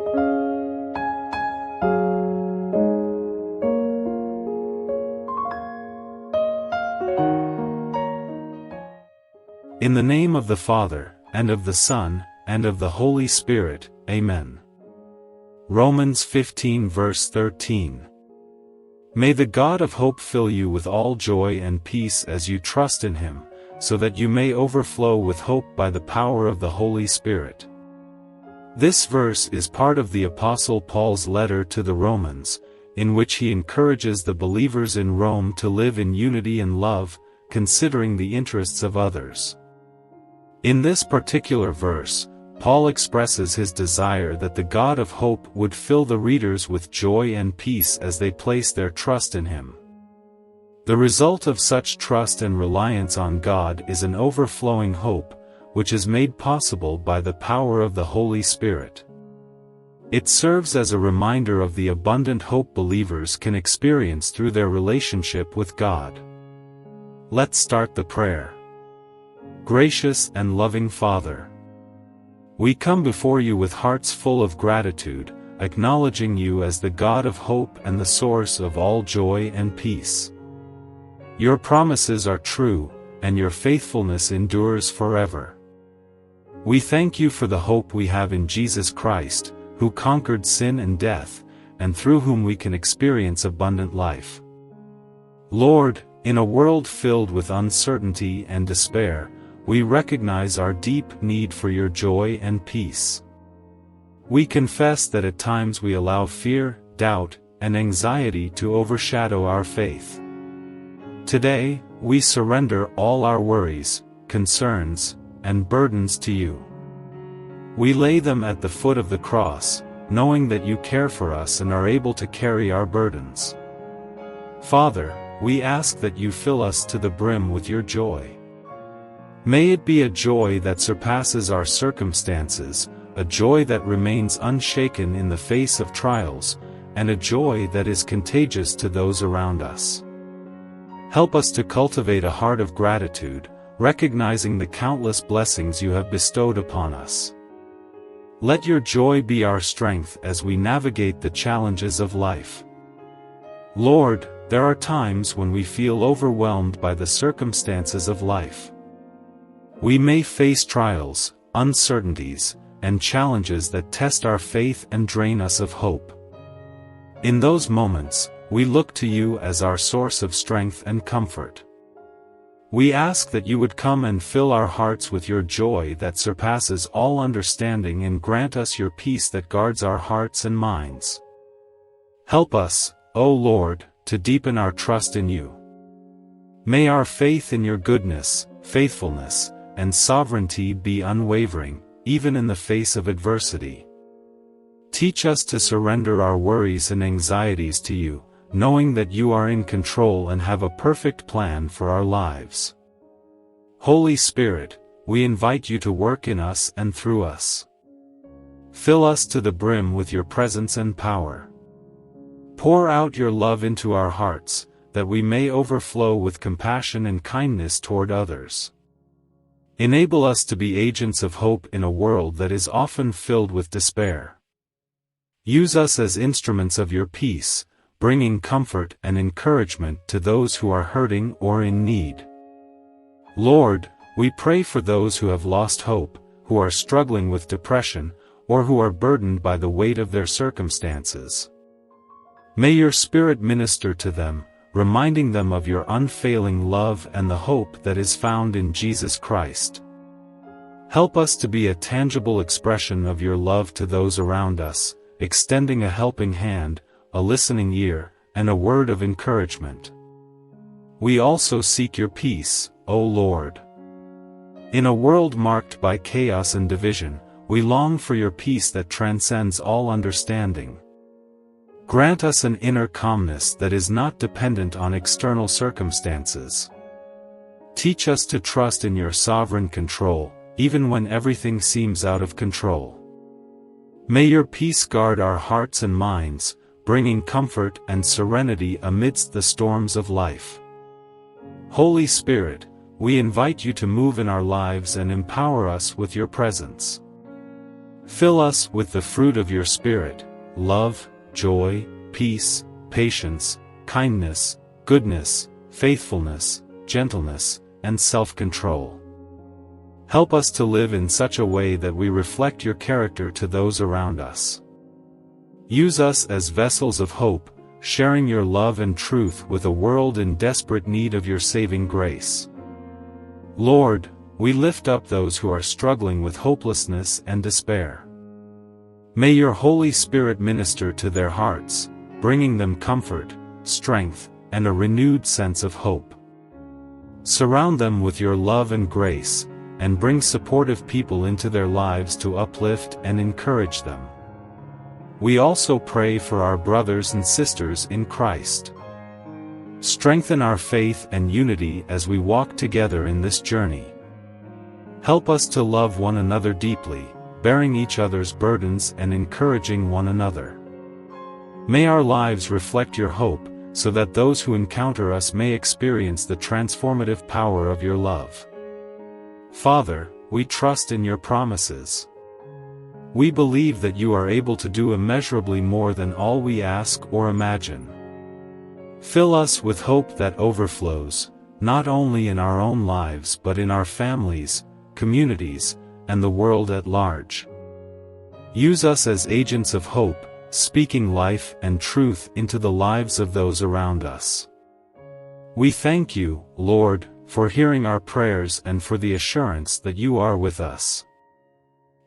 In the name of the Father, and of the Son, and of the Holy Spirit, Amen. Romans 15 verse 13. May the God of hope fill you with all joy and peace as you trust in Him, so that you may overflow with hope by the power of the Holy Spirit. This verse is part of the Apostle Paul's letter to the Romans, in which he encourages the believers in Rome to live in unity and love, considering the interests of others. In this particular verse, Paul expresses his desire that the God of hope would fill the readers with joy and peace as they place their trust in Him. The result of such trust and reliance on God is an overflowing hope, which is made possible by the power of the Holy Spirit. It serves as a reminder of the abundant hope believers can experience through their relationship with God. Let's start the prayer. Gracious and loving Father, we come before you with hearts full of gratitude, acknowledging you as the God of hope and the source of all joy and peace. Your promises are true, and your faithfulness endures forever. We thank you for the hope we have in Jesus Christ, who conquered sin and death, and through whom we can experience abundant life. Lord, in a world filled with uncertainty and despair, we recognize our deep need for your joy and peace. We confess that at times we allow fear, doubt, and anxiety to overshadow our faith. Today, we surrender all our worries, concerns, and burdens to you. We lay them at the foot of the cross, knowing that you care for us and are able to carry our burdens. Father, we ask that you fill us to the brim with your joy. May it be a joy that surpasses our circumstances, a joy that remains unshaken in the face of trials, and a joy that is contagious to those around us. Help us to cultivate a heart of gratitude, recognizing the countless blessings you have bestowed upon us. Let your joy be our strength as we navigate the challenges of life. Lord, there are times when we feel overwhelmed by the circumstances of life. We may face trials, uncertainties, and challenges that test our faith and drain us of hope. In those moments, we look to you as our source of strength and comfort. We ask that you would come and fill our hearts with your joy that surpasses all understanding and grant us your peace that guards our hearts and minds. Help us, O Lord, to deepen our trust in you. May our faith in your goodness, faithfulness, and sovereignty be unwavering, even in the face of adversity. Teach us to surrender our worries and anxieties to you, knowing that you are in control and have a perfect plan for our lives. Holy Spirit, we invite you to work in us and through us. Fill us to the brim with your presence and power. Pour out your love into our hearts, that we may overflow with compassion and kindness toward others. Enable us to be agents of hope in a world that is often filled with despair. Use us as instruments of your peace, bringing comfort and encouragement to those who are hurting or in need. Lord, we pray for those who have lost hope, who are struggling with depression, or who are burdened by the weight of their circumstances. May your Spirit minister to them, reminding them of your unfailing love and the hope that is found in Jesus Christ. Help us to be a tangible expression of your love to those around us, extending a helping hand, a listening ear, and a word of encouragement. We also seek your peace, O Lord. In a world marked by chaos and division, we long for your peace that transcends all understanding. Grant us an inner calmness that is not dependent on external circumstances. Teach us to trust in your sovereign control, even when everything seems out of control. May your peace guard our hearts and minds, bringing comfort and serenity amidst the storms of life. Holy Spirit, we invite you to move in our lives and empower us with your presence. Fill us with the fruit of your Spirit, love, joy, peace, patience, kindness, goodness, faithfulness, gentleness, and self-control. Help us to live in such a way that we reflect your character to those around us. Use us as vessels of hope, sharing your love and truth with a world in desperate need of your saving grace. Lord, we lift up those who are struggling with hopelessness and despair. May your Holy Spirit minister to their hearts, bringing them comfort, strength, and a renewed sense of hope. Surround them with your love and grace, and bring supportive people into their lives to uplift and encourage them. We also pray for our brothers and sisters in Christ. Strengthen our faith and unity as we walk together in this journey. Help us to love one another deeply, bearing each other's burdens and encouraging one another. May our lives reflect your hope, so that those who encounter us may experience the transformative power of your love. Father, we trust in your promises. We believe that you are able to do immeasurably more than all we ask or imagine. Fill us with hope that overflows, not only in our own lives but in our families, communities, and the world at large. Use us as agents of hope, speaking life and truth into the lives of those around us. We thank you, Lord, for hearing our prayers and for the assurance that you are with us.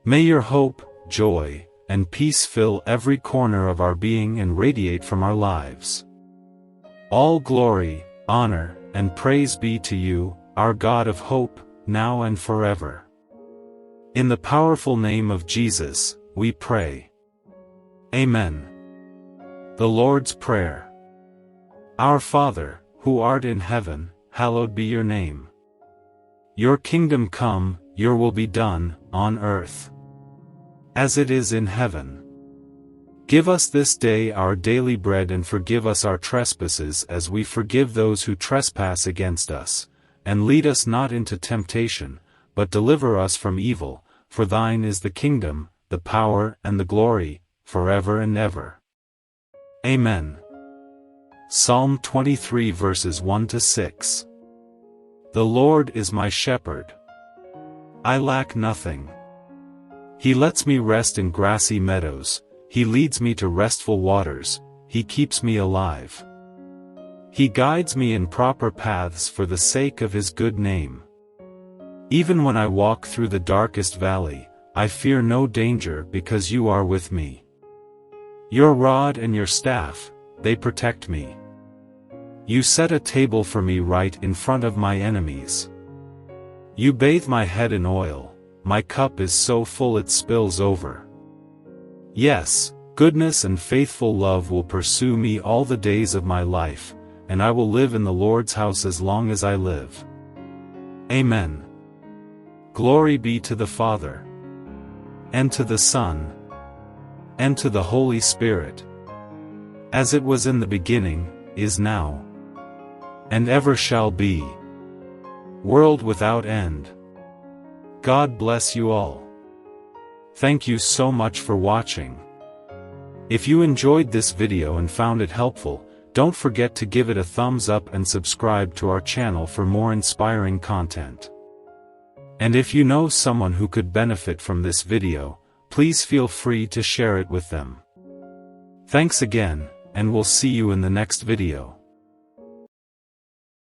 May your hope, joy, and peace fill every corner of our being and radiate from our lives. All glory, honor, and praise be to you, our God of hope, now and forever. In the powerful name of Jesus, we pray. Amen. The Lord's Prayer. Our Father, who art in heaven, hallowed be your name. Your kingdom come, your will be done, on earth as it is in heaven. Give us this day our daily bread, and forgive us our trespasses as we forgive those who trespass against us. And lead us not into temptation, but deliver us from evil, for thine is the kingdom, the power and the glory, forever and ever. Amen. Psalm 23 verses 1-6. The Lord is my shepherd. I lack nothing. He lets me rest in grassy meadows, he leads me to restful waters, he keeps me alive. He guides me in proper paths for the sake of his good name. Even when I walk through the darkest valley, I fear no danger because you are with me. Your rod and your staff, they protect me. You set a table for me right in front of my enemies. You bathe my head in oil, my cup is so full it spills over. Yes, goodness and faithful love will pursue me all the days of my life, and I will live in the Lord's house as long as I live. Amen. Glory be to the Father, and to the Son, and to the Holy Spirit, as it was in the beginning, is now, and ever shall be, world without end. God bless you all. Thank you so much for watching. If you enjoyed this video and found it helpful, don't forget to give it a thumbs up and subscribe to our channel for more inspiring content. And if you know someone who could benefit from this video, please feel free to share it with them. Thanks again, and we'll see you in the next video.